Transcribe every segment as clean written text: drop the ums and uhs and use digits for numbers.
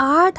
8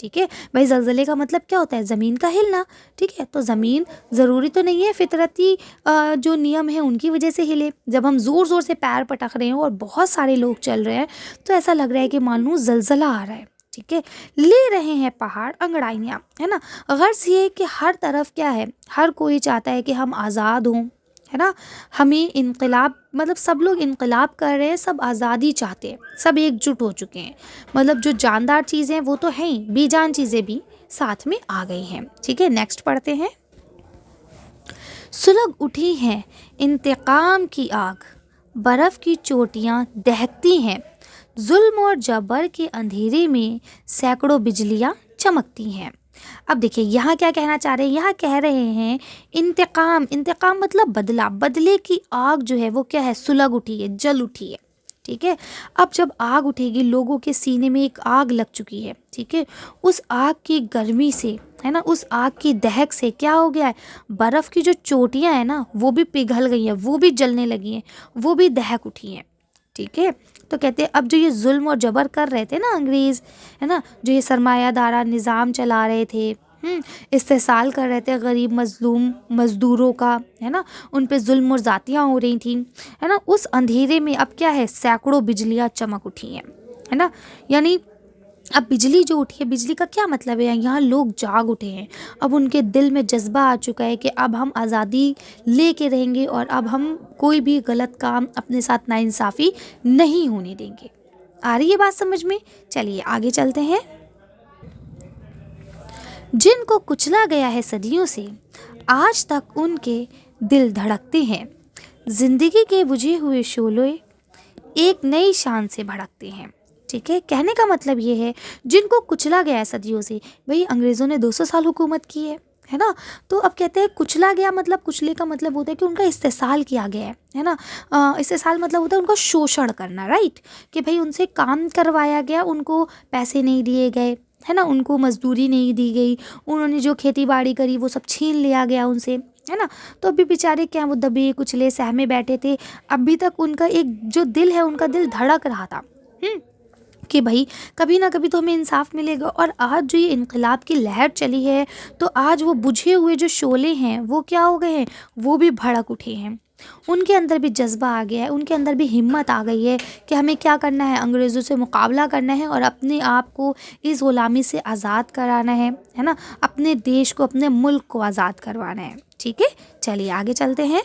ٹھیک ہے بھائی، زلزلے کا مطلب کیا ہوتا ہے؟ زمین کا ہلنا. ٹھیک ہے، تو زمین ضروری تو نہیں ہے فطرتی جو نیم ہے ان کی وجہ سے ہلے. جب ہم زور زور سے پیر پٹک رہے ہیں اور بہت سارے لوگ چل رہے ہیں تو ایسا لگ رہا ہے کہ معلوم زلزلہ آ رہا ہے. ٹھیک ہے، لے رہے ہیں پہاڑ انگڑائیاں، ہے نا. غرض یہ ہے کہ ہر طرف کیا ہے، ہر کوئی چاہتا ہے کہ ہم آزاد ہوں، ہے نا. ہمیں انقلاب، مطلب سب لوگ انقلاب کر رہے ہیں، سب آزادی چاہتے ہیں، سب ایک جٹ ہو چکے ہیں. مطلب جو جاندار چیزیں وہ تو ہیں ہی، بے جان چیزیں بھی ساتھ میں آ گئی ہیں. ٹھیک ہے، نیکسٹ پڑھتے ہیں. سلگ اٹھی ہیں انتقام کی آگ، برف کی چوٹیاں دہکتی ہیں، ظلم اور جبر کے اندھیرے میں سینکڑوں بجلیاں چمکتی ہیں. اب دیکھیں یہاں کیا کہنا چاہ رہے ہیں، یہاں کہہ رہے ہیں انتقام. انتقام مطلب بدلہ، بدلے کی آگ جو ہے وہ کیا ہے، سلگ اٹھی ہے، جل اٹھی ہے. ٹھیک ہے، اب جب آگ اٹھے گی، لوگوں کے سینے میں ایک آگ لگ چکی ہے. ٹھیک ہے، اس آگ کی گرمی سے، ہے نا، اس آگ کی دہک سے کیا ہو گیا ہے، برف کی جو چوٹیاں ہیں نا وہ بھی پگھل گئی ہیں، وہ بھی جلنے لگی ہیں، وہ بھی دہک اٹھی ہیں. ٹھیک ہے، تو کہتے ہیں اب جو یہ ظلم اور جبر کر رہے تھے نا انگریز، ہے نا، جو یہ سرمایہ دارہ نظام چلا رہے تھے، استحصال کر رہے تھے غریب مظلوم مزدوروں کا، ہے نا، ان پہ ظلم اور زیادتیاں ہو رہی تھیں، ہے نا. اس اندھیرے میں اب کیا ہے، سینکڑوں بجلیاں چمک اٹھی ہیں، ہے نا. یعنی اب بجلی جو اٹھی ہے، بجلی کا کیا مطلب ہے، یہاں لوگ جاگ اٹھے ہیں. اب ان کے دل میں جذبہ آ چکا ہے کہ اب ہم آزادی لے کے رہیں گے اور اب ہم کوئی بھی غلط کام اپنے ساتھ ناانصافی نہیں ہونے دیں گے. آ رہی ہے بات سمجھ میں؟ چلیے آگے چلتے ہیں. جن کو کچلا گیا ہے صدیوں سے، آج تک ان کے دل دھڑکتے ہیں، زندگی کے بجھے ہوئے شعلے ایک نئی شان سے بھڑکتے ہیں. ٹھیک ہے، کہنے کا مطلب یہ ہے جن کو کچلا گیا ہے صدیوں سے. بھئی انگریزوں نے 200 سال حکومت کی ہے نا. تو اب کہتے ہیں کچلا گیا، مطلب کچلے کا مطلب ہوتا ہے کہ ان کا استحصال کیا گیا ہے نا. استحصال مطلب ہوتا ہے ان کا شوشن کرنا، رائٹ، کہ بھئی ان سے کام کروایا گیا، ان کو پیسے نہیں دیے گئے، ہے نا، ان کو مزدوری نہیں دی گئی، انہوں نے جو کھیتی باڑی کری وہ سب چھین لیا گیا ان سے، ہے نا. تو ابھی بیچارے کیا، وہ دبے کچلے سہمے بیٹھے تھے. ابھی تک ان کا ایک جو دل ہے، ان کا دل دھڑک رہا تھا کہ بھائی کبھی نہ کبھی تو ہمیں انصاف ملے گا. اور آج جو یہ انقلاب کی لہر چلی ہے تو آج وہ بجھے ہوئے جو شعلے ہیں وہ کیا ہو گئے ہیں، وہ بھی بھڑک اٹھے ہیں. ان کے اندر بھی جذبہ آ گیا ہے، ان کے اندر بھی ہمت آ گئی ہے کہ ہمیں کیا کرنا ہے، انگریزوں سے مقابلہ کرنا ہے اور اپنے آپ کو اس غلامی سے آزاد کرانا ہے نا، اپنے دیش کو، اپنے ملک کو آزاد کروانا ہے. ٹھیک ہے، چلیے آگے چلتے ہیں.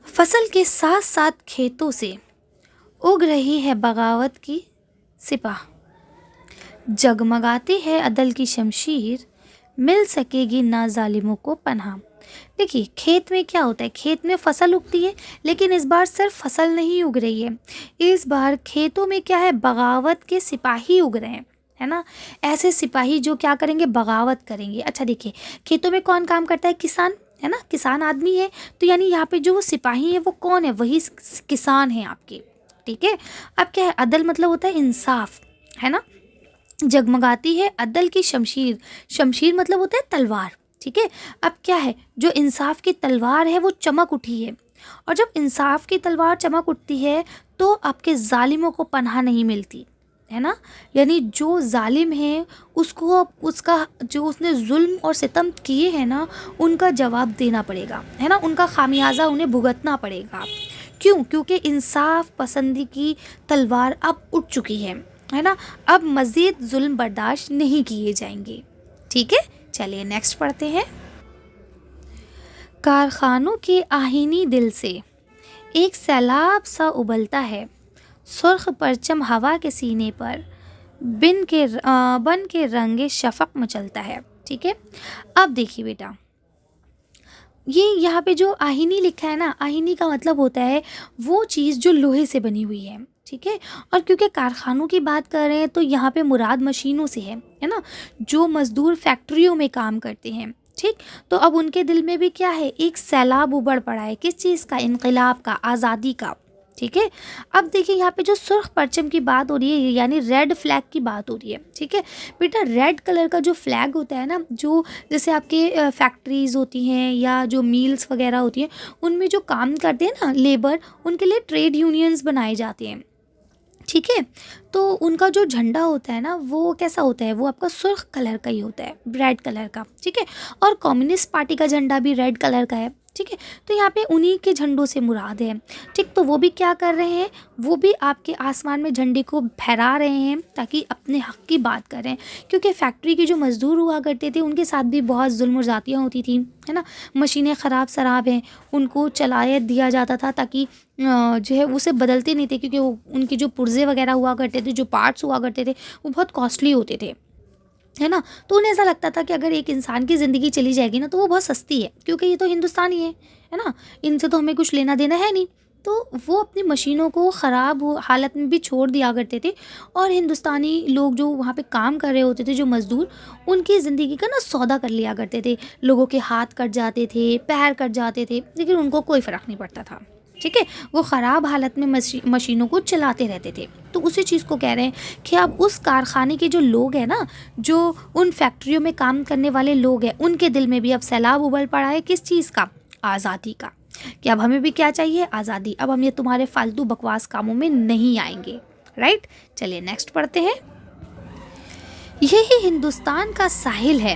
فصل کے ساتھ ساتھ کھیتوں سے اگ رہی ہے بغاوت کی سپاہ، جگمگاتی ہے عدل کی شمشیر، مل سکے گی نہ ظالموں کو پناہ. دیکھیے کھیت میں کیا ہوتا ہے، کھیت میں فصل اگتی ہے، لیکن اس بار صرف فصل نہیں اگ رہی ہے، اس بار کھیتوں میں کیا ہے، بغاوت کے سپاہی اگ رہے ہیں، ہے نا. ایسے سپاہی جو کیا کریں گے، بغاوت کریں گے. اچھا دیکھیے کھیتوں میں کون کام کرتا ہے، کسان، ہے نا، کسان آدمی ہے. تو یعنی یہاں پہ جو وہ سپاہی ہیں وہ کون ہے، وہی کسان ہیں آپ کے. ٹھیک ہے، اب کیا ہے، عدل مطلب ہوتا ہے انصاف، ہے نا. جگمگاتی ہے عدل کی شمشیر، شمشیر مطلب ہوتا ہے تلوار. ٹھیک ہے، اب کیا ہے، جو انصاف کی تلوار ہے وہ چمک اٹھی ہے. اور جب انصاف کی تلوار چمک اٹھتی ہے تو آپ کے ظالموں کو پناہ نہیں ملتی، ہے نا. یعنی جو ظالم ہے اس کو اس کا جو اس نے ظلم اور ستم کیے ہیں نا ان کا جواب دینا پڑے گا، ہے نا، ان کا خامیازہ انہیں بھگتنا پڑے گا. کیوں؟ کیونکہ انصاف پسندی کی تلوار اب اٹھ چکی ہے نا. اب مزید ظلم برداشت نہیں کیے جائیں گے. ٹھیک ہے، چلیے نیکسٹ پڑھتے ہیں. کارخانوں کے آہینی دل سے ایک سیلاب سا ابلتا ہے، سرخ پرچم ہوا کے سینے پر بن کے رنگ شفق مچلتا ہے. ٹھیک ہے، اب دیکھیے بیٹا، یہ یہاں پہ جو آہینی لکھا ہے نا، آہینی کا مطلب ہوتا ہے وہ چیز جو لوہے سے بنی ہوئی ہے. ٹھیک ہے، اور کیونکہ کارخانوں کی بات کر رہے ہیں تو یہاں پہ مراد مشینوں سے ہے نا، جو مزدور فیکٹریوں میں کام کرتے ہیں. ٹھیک، تو اب ان کے دل میں بھی کیا ہے، ایک سیلاب ابڑ پڑا ہے، کس چیز کا، انقلاب کا، آزادی کا. ٹھیک ہے، اب دیکھیے یہاں پہ جو سرخ پرچم کی بات ہو رہی ہے یعنی ریڈ فلیگ کی بات ہو رہی ہے. ٹھیک ہے بیٹا، ریڈ کلر کا جو فلیگ ہوتا ہے نا، جو جیسے آپ کے فیکٹریز ہوتی ہیں یا جو میلز وغیرہ ہوتی ہیں ان میں جو کام کرتے ہیں نا لیبر، ان کے لیے ٹریڈ یونینز بنائے جاتے ہیں ٹھیک ہے. تو ان کا جو جھنڈا ہوتا ہے نا وہ کیسا ہوتا ہے, وہ آپ کا سرخ کلر کا ہی ہوتا ہے, ریڈ کلر کا. ٹھیک ہے. اور کمیونسٹ پارٹی کا جھنڈا بھی ریڈ کلر کا ہے. ٹھیک ہے. تو یہاں پہ انہی کے جھنڈوں سے مراد ہے. ٹھیک. تو وہ بھی کیا کر رہے ہیں, وہ بھی آپ کے آسمان میں جھنڈے کو پھہرا رہے ہیں تاکہ اپنے حق کی بات کریں, کیونکہ فیکٹری کے جو مزدور ہوا کرتے تھے ان کے ساتھ بھی بہت ظلم و زیادتیاں ہوتی تھیں, ہے نا. مشینیں خراب سراب ہیں, ان کو چلایا دیا جاتا تھا تاکہ جو ہے اسے بدلتے نہیں تھے, کیونکہ وہ ان کے جو پرزے وغیرہ ہوا کرتے تھے, جو پارٹس ہوا کرتے تھے, وہ بہت کاسٹلی ہوتے تھے, ہے نا. تو انہیں ایسا لگتا تھا کہ اگر ایک انسان کی زندگی چلی جائے گی نا تو وہ بہت سستی ہے, کیونکہ یہ تو ہندوستانی ہے نا, ان سے تو ہمیں کچھ لینا دینا ہے نہیں. تو وہ اپنی مشینوں کو خراب حالت میں بھی چھوڑ دیا کرتے تھے, اور ہندوستانی لوگ جو وہاں پہ کام کر رہے ہوتے تھے, جو مزدور, ان کی زندگی کا نا سودا کر لیا کرتے تھے. لوگوں کے ہاتھ کٹ جاتے تھے, پیر کٹ جاتے تھے, لیکن ان کو کوئی فرق نہیں پڑتا تھا. ٹھیک ہے. وہ خراب حالت میں مشینوں کو چلاتے رہتے تھے. تو اسی چیز کو کہہ رہے ہیں کہ اب اس کارخانے کے جو لوگ ہیں نا, جو ان فیکٹریوں میں کام کرنے والے لوگ ہیں, ان کے دل میں بھی اب سیلاب ابل پڑا ہے. کس چیز کا؟ آزادی کا. کہ اب ہمیں بھی کیا چاہیے؟ آزادی. اب ہم یہ تمہارے فالتو بکواس کاموں میں نہیں آئیں گے. رائٹ. چلیے نیکسٹ پڑھتے ہیں. یہی ہندوستان کا ساحل ہے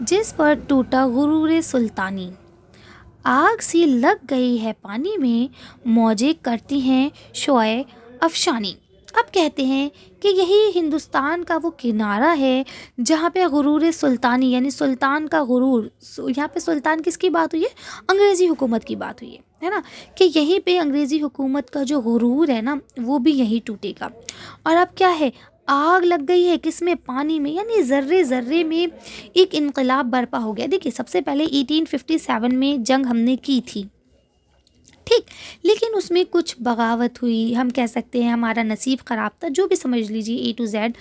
جس پر ٹوٹا غرور سلطانی, آگ سی لگ گئی ہے پانی میں, موجیں کرتی ہیں شعائے افشانی. اب کہتے ہیں کہ یہی ہندوستان کا وہ کنارہ ہے جہاں پہ غرور سلطانی, یعنی سلطان کا غرور, یہاں پہ سلطان کس کی بات ہوئی ہے؟ انگریزی حکومت کی بات ہوئی ہے نا, کہ یہیں پہ انگریزی حکومت کا جو غرور ہے نا وہ بھی یہیں ٹوٹے گا. اور اب کیا ہے؟ آگ لگ گئی ہے کس میں؟ پانی میں, یعنی ذرے ذرے میں ایک انقلاب برپا ہو گیا. دیکھیے سب سے پہلے 1857 میں جنگ ہم نے کی تھی, ٹھیک, لیکن اس میں کچھ بغاوت ہوئی, ہم کہہ سکتے ہیں ہمارا نصیب خراب تھا, جو بھی سمجھ لیجیے A to Z.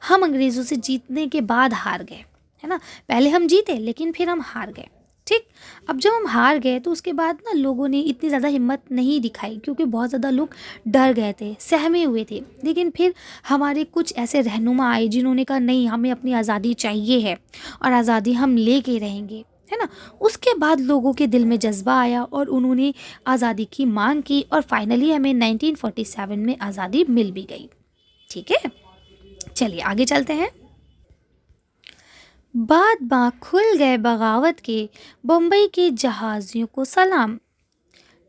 ہم انگریزوں سے جیتنے کے بعد ہار گئے, ہے نا. پہلے ہم جیتے لیکن پھر ہم ہار گئے. ٹھیک. اب جب ہم ہار گئے تو اس کے بعد نا لوگوں نے اتنی زیادہ ہمت نہیں دکھائی, کیونکہ بہت زیادہ لوگ ڈر گئے تھے, سہمے ہوئے تھے. لیکن پھر ہمارے کچھ ایسے رہنما آئے جنہوں نے کہا نہیں, ہمیں اپنی آزادی چاہیے ہے اور آزادی ہم لے کے رہیں گے, ہے نا. اس کے بعد لوگوں کے دل میں جذبہ آیا اور انہوں نے آزادی کی مانگ کی, اور فائنلی ہمیں 1947 میں آزادی مل بھی گئی. ٹھیک ہے. چلیے آگے چلتے ہیں. بعد باں کھل گئے بغاوت کے, بمبئی کے جہازیوں کو سلام,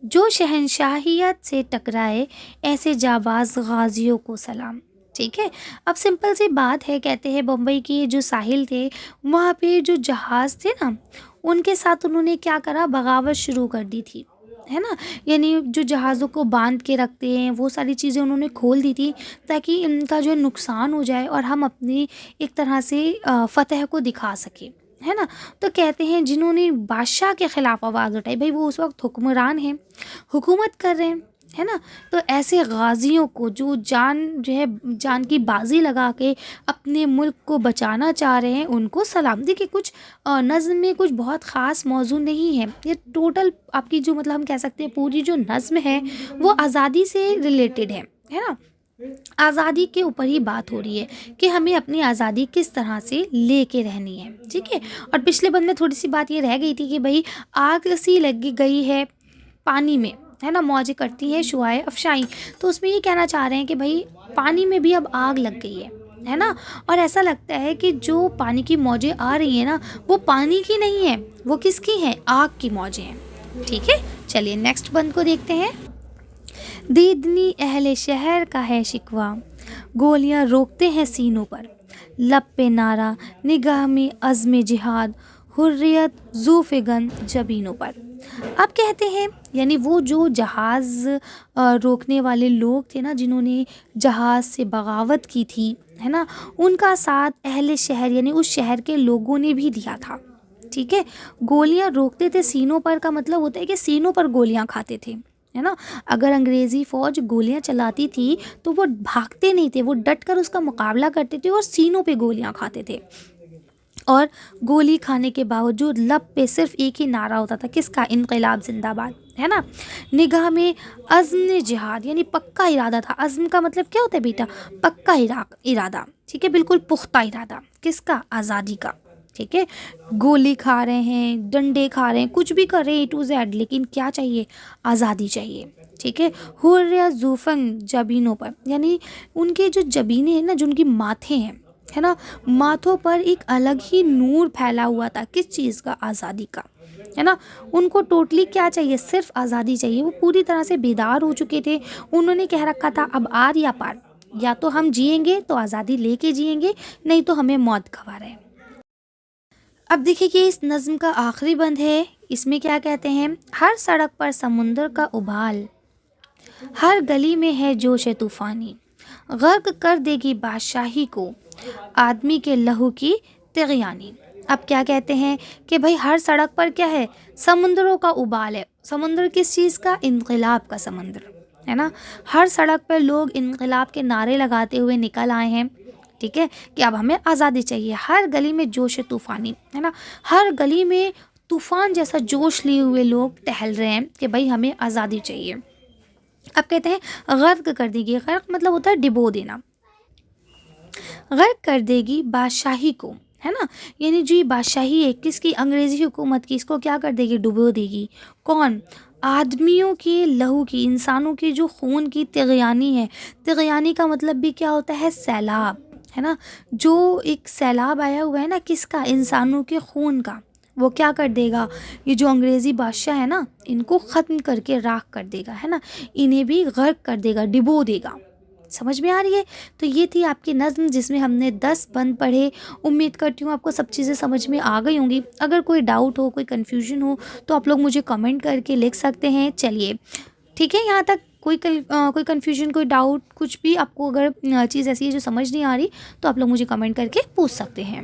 جو شہنشاہیت سے ٹکرائے ایسے جاباز غازیوں کو سلام. ٹھیک ہے. اب سمپل سی بات ہے, کہتے ہیں بمبئی کے جو ساحل تھے وہاں پہ جو جہاز تھے نا, ان کے ساتھ انہوں نے کیا کرا؟ بغاوت شروع کر دی تھی, ہے نا. یعنی جو جہازوں کو باندھ کے رکھتے ہیں وہ ساری چیزیں انہوں نے کھول دی تھی تاکہ ان کا جو نقصان ہو جائے اور ہم اپنی ایک طرح سے فتح کو دکھا سکیں, ہے نا. تو کہتے ہیں جنہوں نے بادشاہ کے خلاف آواز اٹھائی, بھائی وہ اس وقت حکمران ہیں, حکومت کر رہے ہیں, ہے نا. تو ایسے غازیوں کو جو جان کی بازی لگا کے اپنے ملک کو بچانا چاہ رہے ہیں, ان کو سلام. دیکھیے کچھ نظم میں کچھ بہت خاص موضوع نہیں ہے, یہ ٹوٹل آپ کی جو ہم کہہ سکتے ہیں پوری جو نظم ہے وہ آزادی سے ریلیٹڈ ہے نا. آزادی کے اوپر ہی بات ہو رہی ہے کہ ہمیں اپنی آزادی کس طرح سے لے کے رہنی ہے. ٹھیک ہے. اور پچھلے بند میں تھوڑی سی بات یہ رہ گئی تھی کہ بھائی آگ سی لگ گئی ہے پانی میں, ہے نا, موجیں کرتی ہیں شعائے افشائی. تو اس میں یہ کہنا چاہ رہے ہیں کہ بھائی پانی میں بھی اب آگ لگ گئی ہے نا. اور ایسا لگتا ہے کہ جو پانی کی موجیں آ رہی ہیں نا وہ پانی کی نہیں ہیں, وہ کس کی ہیں؟ آگ کی موجیں ہیں. ٹھیک ہے. چلیے نیکسٹ بند کو دیکھتے ہیں. دیدنی اہل شہر کا ہے شکوہ, گولیاں روکتے ہیں سینوں پر, لب پہ نعرہ نگاہ میں عزم جہاد, حریت ذوفگن جبینوں پر. اب کہتے ہیں یعنی وہ جو جہاز روکنے والے لوگ تھے نا, جنہوں نے جہاز سے بغاوت کی تھی, ہے نا, ان کا ساتھ اہل شہر یعنی اس شہر کے لوگوں نے بھی دیا تھا. ٹھیک ہے. گولیاں روکتے تھے سینوں پر کا مطلب ہوتا ہے کہ سینوں پر گولیاں کھاتے تھے, ہے نا. اگر انگریزی فوج گولیاں چلاتی تھی تو وہ بھاگتے نہیں تھے, وہ ڈٹ کر اس کا مقابلہ کرتے تھے اور سینوں پہ گولیاں کھاتے تھے. اور گولی کھانے کے باوجود لب پہ صرف ایک ہی نعرہ ہوتا تھا, کس کا؟ انقلاب زندہ باد, ہے نا. نگاہ میں عزم جہاد یعنی پکا ارادہ تھا. عزم کا مطلب کیا ہوتا ہے بیٹا؟ پکا ارادہ. ٹھیک ہے, بالکل پختہ ارادہ. کس کا؟ آزادی کا. ٹھیک ہے، گولی کھا رہے ہیں، ڈنڈے کھا رہے ہیں، کچھ بھی کر رہے ہیں A to Z، لیکن کیا چاہیے؟ آزادی چاہیے، ٹھیک ہے۔ حریہ زوفن جبینوں پر، یعنی ان کے جو جبینے ہیں نا، جو ان کی ماتھے ہیں، ہے نا، ماتھوں پر ایک الگ ہی نور پھیلا ہوا تھا، کس چیز کا؟ آزادی کا، ہے نا۔ ان کو ٹوٹلی کیا چاہیے؟ صرف آزادی چاہیے۔ وہ پوری طرح سے بیدار ہو چکے تھے، انہوں نے کہہ رکھا تھا اب آر یا پار، یا تو ہم جئیں گے تو آزادی لے کے جئیں گے، نہیں تو ہمیں موت گھوار ہے۔ اب دیکھیں کہ اس نظم کا آخری بند ہے، اس میں کیا کہتے ہیں؟ ہر سڑک پر سمندر کا ابال، ہر گلی میں ہے جوش طوفانی، غرق کر دے گی بادشاہی کو آدمی کے لہو کی طغیانی۔ اب کیا کہتے ہیں کہ بھائی ہر سڑک پر کیا ہے؟ سمندروں کا ابال ہے۔ سمندر کس چیز کا؟ انقلاب کا سمندر، ہے نا۔ ہر سڑک پر لوگ انقلاب کے نعرے لگاتے ہوئے نکل آئے ہیں، ٹھیک ہے، کہ اب ہمیں آزادی چاہیے۔ ہر گلی میں جوش طوفانی، ہے نا، ہر گلی میں طوفان جیسا جوش لیے ہوئے لوگ ٹہل رہے ہیں کہ بھائی ہمیں آزادی چاہیے۔ اب کہتے ہیں غرق کر دے گی، غرق مطلب ہوتا ہے ڈبو دینا، غرق کر دے گی بادشاہی کو، ہے نا، یعنی جو یہ بادشاہی ہے کس کی؟ انگریزی حکومت کی، اس کو کیا کر دے گی؟ ڈبو دے گی۔ کون؟ آدمیوں کے لہو کی، انسانوں کے جو خون کی طغیانی ہے۔ طغیانی کا مطلب بھی کیا ہوتا ہے؟ سیلاب، ہے نا۔ جو ایک سیلاب آیا ہوا ہے نا، کس کا؟ انسانوں کے خون کا، وہ کیا کر دے گا؟ یہ جو انگریزی بادشاہ ہے نا، ان کو ختم کر کے راکھ کر دے گا، ہے نا، انہیں بھی غرق کر دے گا، ڈبو دے گا۔ سمجھ میں آ رہی ہے؟ تو یہ تھی آپ کی نظم جس میں ہم نے 10 بند پڑھے۔ امید کرتی ہوں آپ کو سب چیزیں سمجھ میں آ گئی ہوں گی۔ اگر کوئی ڈاؤٹ ہو، کوئی کنفیوژن ہو تو آپ لوگ مجھے کمنٹ کر کے لکھ سکتے ہیں۔ چلیے ٹھیک ہے، یہاں تک کوئی کنفیوژن، کوئی ڈاؤٹ، کچھ بھی آپ کو اگر چیز ایسی ہے جو سمجھ نہیں آ رہی تو آپ لوگ مجھے کمنٹ کر کے پوچھ سکتے ہیں۔